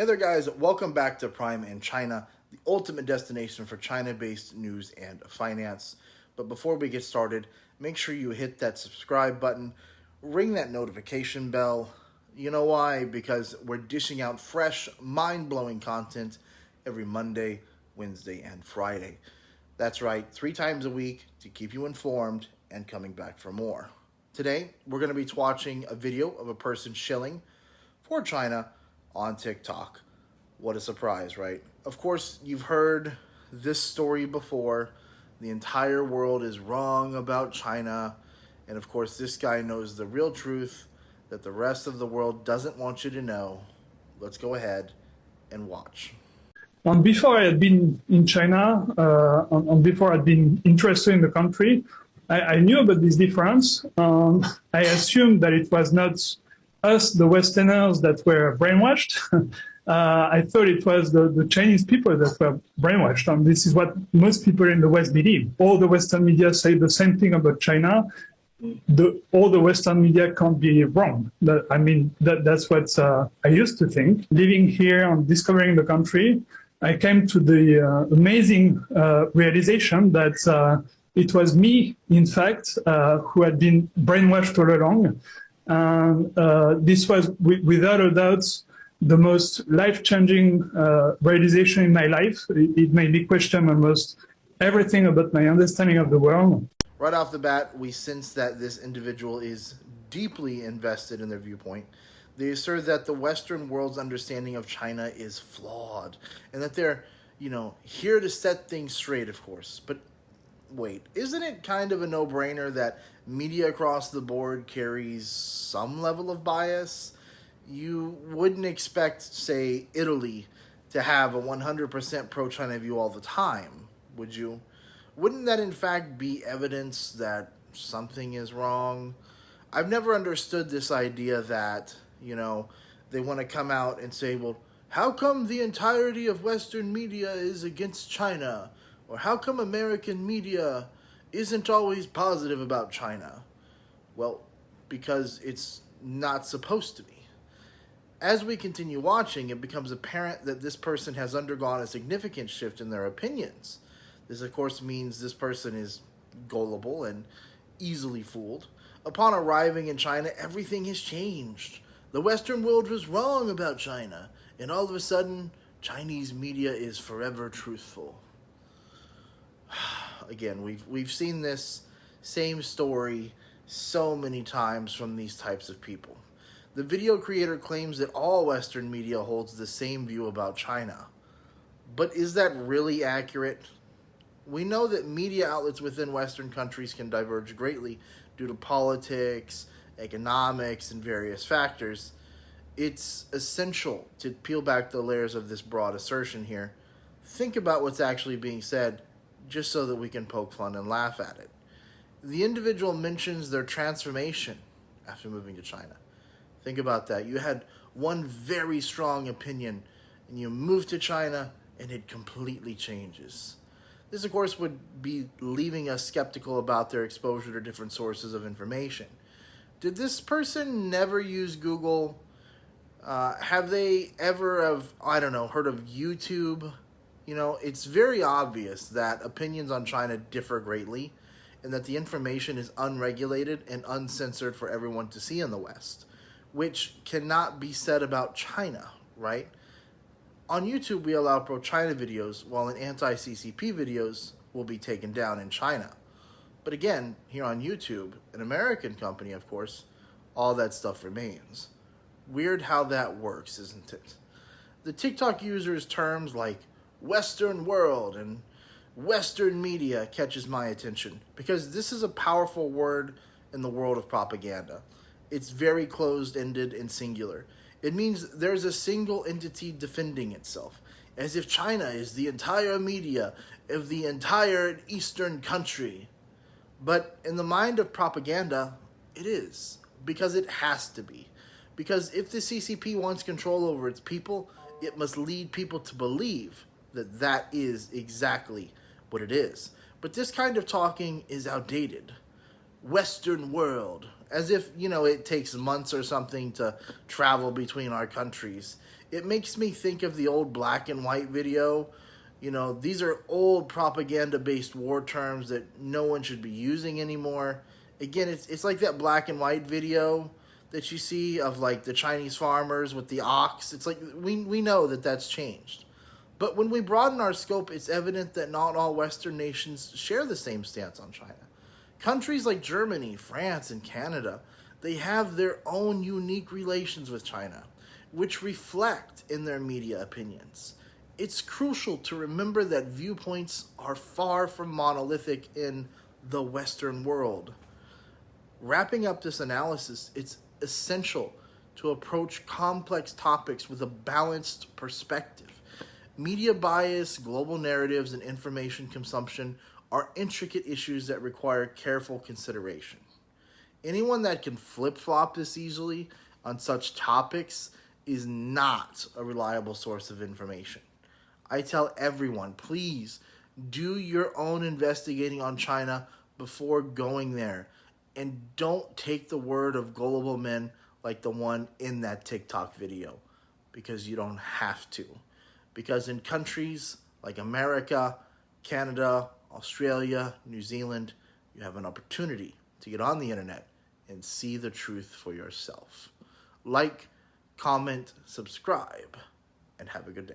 Hey there, guys. Welcome back to Prime in China, the ultimate destination for China-based news and finance. But before we get started, make sure you hit that subscribe button, ring that notification bell. You know why? Because we're dishing out fresh, mind-blowing content every Monday, Wednesday, and Friday. That's right, 3 times a week to keep you informed and coming back for more. Today, we're going to be watching a video of a person shilling for China on TikTok. What a surprise, right? Of course, you've heard this story before. The entire world is wrong about China. And of course, this guy knows the real truth that the rest of the world doesn't want you to know. Let's go ahead and watch. Before I had been in China, before I'd been interested in the country, I knew about this difference. I assumed that it was not us, the Westerners, that were brainwashed. I thought it was the Chinese people that were brainwashed. And this is what most people in the West believe. All the Western media say the same thing about China. All the Western media can't be wrong. That's what I used to think. Living here and discovering the country, I came to the amazing realization that it was me, in fact, who had been brainwashed all along. This was, without a doubt, the most life-changing realization in my life. It made me question almost everything about my understanding of the world. Right off the bat, we sense that this individual is deeply invested in their viewpoint. They assert that the Western world's understanding of China is flawed and that they're, here to set things straight, of course. But wait, isn't it kind of a no-brainer that media across the board carries some level of bias? You wouldn't expect, say, Italy to have a 100% pro-China view all the time, would you? Wouldn't that in fact be evidence that something is wrong? I've never understood this idea that, they want to come out and say, well, how come the entirety of Western media is against China? Or how come American media isn't always positive about China? Well, because it's not supposed to be. As we continue watching, it becomes apparent that this person has undergone a significant shift in their opinions. This, of course, means this person is gullible and easily fooled. Upon arriving in China, everything has changed. The Western world was wrong about China, and all of a sudden, Chinese media is forever truthful. Again, we've seen this same story so many times from these types of people. The video creator claims that all Western media holds the same view about China. But is that really accurate? We know that media outlets within Western countries can diverge greatly due to politics, economics, and various factors. It's essential to peel back the layers of this broad assertion here. Think about what's actually being said, just so that we can poke fun and laugh at it. The individual mentions their transformation after moving to China. Think about that. You had one very strong opinion, and you move to China, and it completely changes. This, of course, would be leaving us skeptical about their exposure to different sources of information. Did this person never use Google? Have they ever heard of YouTube? It's very obvious that opinions on China differ greatly and that the information is unregulated and uncensored for everyone to see in the West, which cannot be said about China, right? On YouTube, we allow pro-China videos, while in anti-CCP videos will be taken down in China. But again, here on YouTube, an American company, of course, all that stuff remains. Weird how that works, isn't it? The TikTok users' terms like Western world and Western media catches my attention because this is a powerful word in the world of propaganda. It's very closed-ended and singular. It means there's a single entity defending itself, as if China is the entire media of the entire Eastern country. But in the mind of propaganda, it is, because it has to be. Because if the CCP wants control over its people, it must lead people to believe that that is exactly what it is. But this kind of talking is outdated. Western world, as if, it takes months or something to travel between our countries. It makes me think of the old black and white video. You know, these are old propaganda-based war terms that no one should be using anymore. Again, it's like that black and white video that you see of like the Chinese farmers with the ox. It's like we know that that's changed. But when we broaden our scope, it's evident that not all Western nations share the same stance on China. Countries like Germany, France, and Canada, they have their own unique relations with China, which reflect in their media opinions. It's crucial to remember that viewpoints are far from monolithic in the Western world. Wrapping up this analysis, it's essential to approach complex topics with a balanced perspective. Media bias, global narratives, and information consumption are intricate issues that require careful consideration. Anyone that can flip-flop this easily on such topics is not a reliable source of information. I tell everyone, please do your own investigating on China before going there. And don't take the word of gullible men like the one in that TikTok video, because you don't have to. Because in countries like America, Canada, Australia, New Zealand, you have an opportunity to get on the internet and see the truth for yourself. Like, comment, subscribe, and have a good day.